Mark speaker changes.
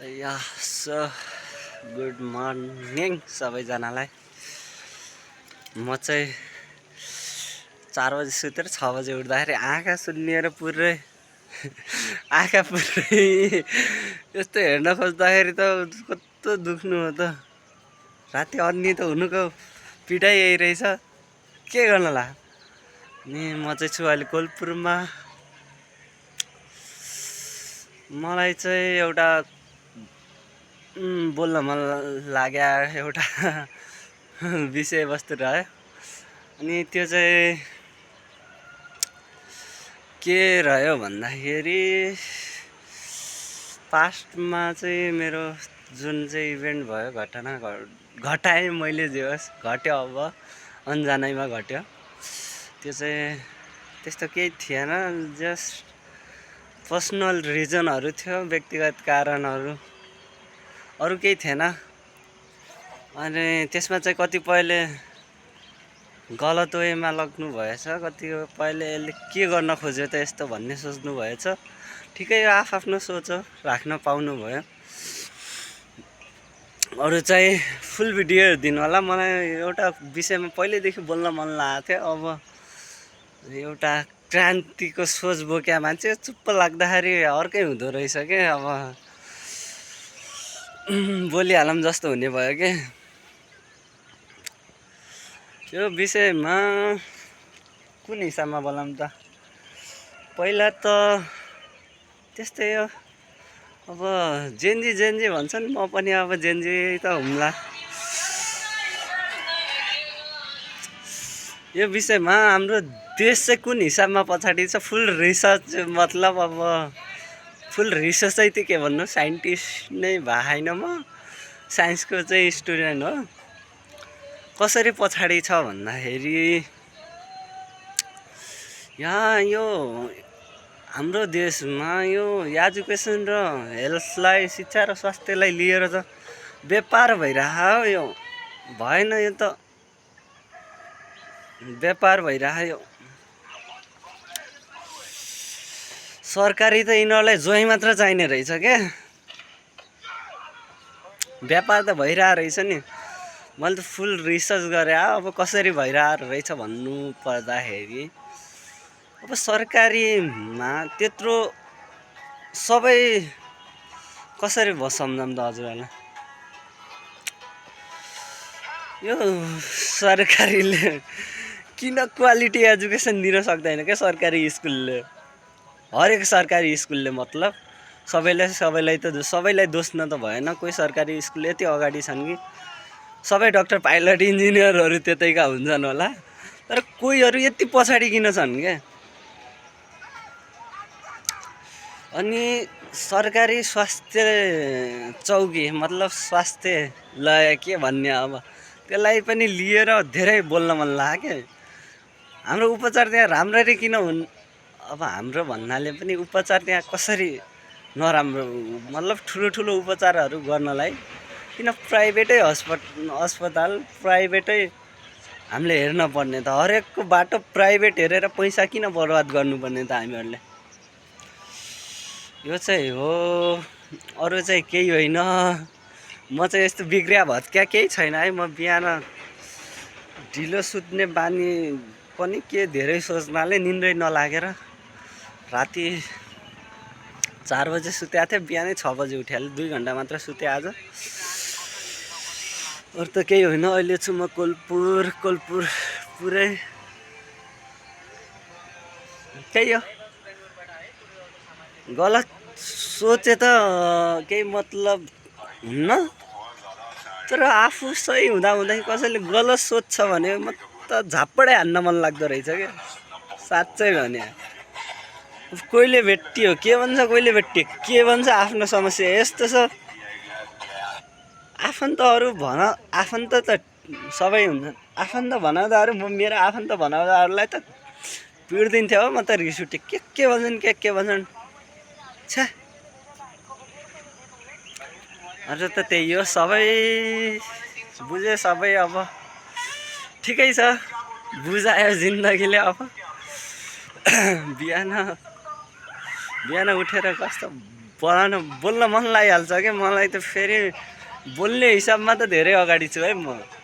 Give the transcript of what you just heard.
Speaker 1: So good morning सबैजनालाई। म चाहिँ 4 बजे सुतेर 6 बजे उठ्दाखेरि आँखा सुन्निएर पुरै यस्तो हेर्न खोज्दाखेरि त कस्तो दुख्नु हो त। राति अन्नी त हुनुको पिटाइ यही रहेछ, के गर्नला। अनि म चाहिँ छु अहिले कोलपुरमा। मलाई चाहिँ एउटा बोल्न मन लाग्यो एउटा विषयवस्तु रह्यो। अनि त्यो चाहिँ के रह्यो भन्दाखेरि पास्टमा चाहिँ मेरो जुन चाहिँ इभेन्ट भयो, घटना घटाएँ मैले, जे होस् घट्यो, अब अन्जानैमा घट्यो। त्यो चाहिँ त्यस्तो केही थिएन, जस्ट पर्सनल रिजनहरू थियो, व्यक्तिगत कारणहरू, अरू केही थिएन। अनि त्यसमा चाहिँ कतिपयले गलत वेमा लग्नु भएछ, कतिपयले यसले के गर्न खोज्यो त यस्तो भन्ने सोच्नु भएछ। ठिकै हो, आफ्नो सोच हो, राख्न पाउनु भयो। अरू चाहिँ फुल भिडियो हेरिदिनु होला। मलाई एउटा विषयमा पहिल्यैदेखि बोल्न मन लागेको थियो। अब एउटा क्रान्तिको सोच बोक्या मान्छे चुप्प लाग्दाखेरि अर्कै हुँदो रहेछ के। अब बोलिहालौँ जस्तो हुने भयो के। यो विषयमा कुन हिसाबमा बोलाऊँ त। पहिला त त्यस्तै हो, अब जेन्जी भन्छन्, म पनि अब जेन्जी त हुम्ला। यो विषयमा हाम्रो देश चाहिँ कुन हिसाबमा पछाडि छ, फुल रिसर्च, मतलब अब फुल रिसर्च चाहिँ त्यो के भन्नु, साइन्टिस्ट नै भएन म, साइन्सको चाहिँ स्टुडेन्ट हो। कसरी पछाडि छ भन्दाखेरि यहाँ यो हाम्रो देशमा यो एजुकेसन र हेल्थलाई, शिक्षा र स्वास्थ्यलाई लिएर त व्यापार भइरहेको। यो भएन, यो त व्यापार भइरहेको। यो सरकारी त यिनीहरूलाई जोइ मात्र चाहिने रहेछ क्या, व्यापार त भइरहेको रहेछ नि। मैले त फुल रिसर्च गरेँ। अब कसरी भइरहेको रहेछ भन्नु पर्दाखेरि, अब सरकारीमा त्यत्रो सबै कसरी सम्झाउँ त हजुरहरूलाई। यो सरकारीले किन क्वालिटी एजुकेसन दिन सक्दैन क्या, सरकारी स्कुलले, हरेक सरकारी स्कुलले। मतलब सबैलाई दोष न त भएन। कोही सरकारी स्कुल यति अगाडि छन् कि सबै डक्टर, पाइलट, इन्जिनियरहरू त्यतैका हुन्छन् होला, तर कोहीहरू यति पछाडि किन छन् क्या। अनि सरकारी स्वास्थ्य चौकी, मतलब स्वास्थ्यलय के भन्ने, अब त्यसलाई पनि लिएर धेरै बोल्न मन लाग्यो क्या। हाम्रो उपचार त्यहाँ राम्ररी किन हुन्, अब हाम्रो भन्नाले पनि उपचार त्यहाँ कसरी नराम्रो, मतलब ठुलो उपचारहरू गर्नलाई किन प्राइभेटै अस्पताल, प्राइभेटै हामीले हेर्न पर्ने त। हरेकको बाटो प्राइभेट हेरेर पैसा किन बर्बाद गर्नुपर्ने त हामीहरूले। यो चाहिँ हो, अरू चाहिँ केही होइन। म चाहिँ यस्तो बिग्रिया भत्क्या केही छैन है। म बिहान ढिलो सुत्ने बानी पनि के धेरै सोच्नाले निन्द्रै नलागेर राति 4 बजे सुतेको थिएँ, बिहानै 6 बजे उठिहालेँ। 2 घन्टा मात्र सुतेँ आज। अरू त केही होइन। अहिले छु म कोलपुर पुरै त्यही हो। गलत सोचे त केही मतलब हुन्न, तर आफू सही हुँदा कसैले गलत सोच्छ भने म त झापडै हान्न मन लाग्दो रहेछ क्या, साँच्चै भने। कोहीले भेटियो के भन्छ, कोहीले भेटियो के भन्छ, आफ्नो समस्या यस्तो छ। आफन्तहरू आफन्त त सबै हुन्छन्। आफन्त भनाउँदाहरू, म मेरो आफन्त भनाउँदाहरूलाई त पिड्दिन्थ्यो हो। म त रिस उठ्यो, के भन्छन्, के भन्छन्, छ्या। अरू त त्यही हो, सबै बुझे, सबै अब ठिकै छ, बुझायो जिन्दगीले। अब बिहान उठेर कस्तो बोल्न मन लागिहाल्छ क्या मलाई त फेरि बोल्ने हिसाबमा त धेरै अगाडि छु है म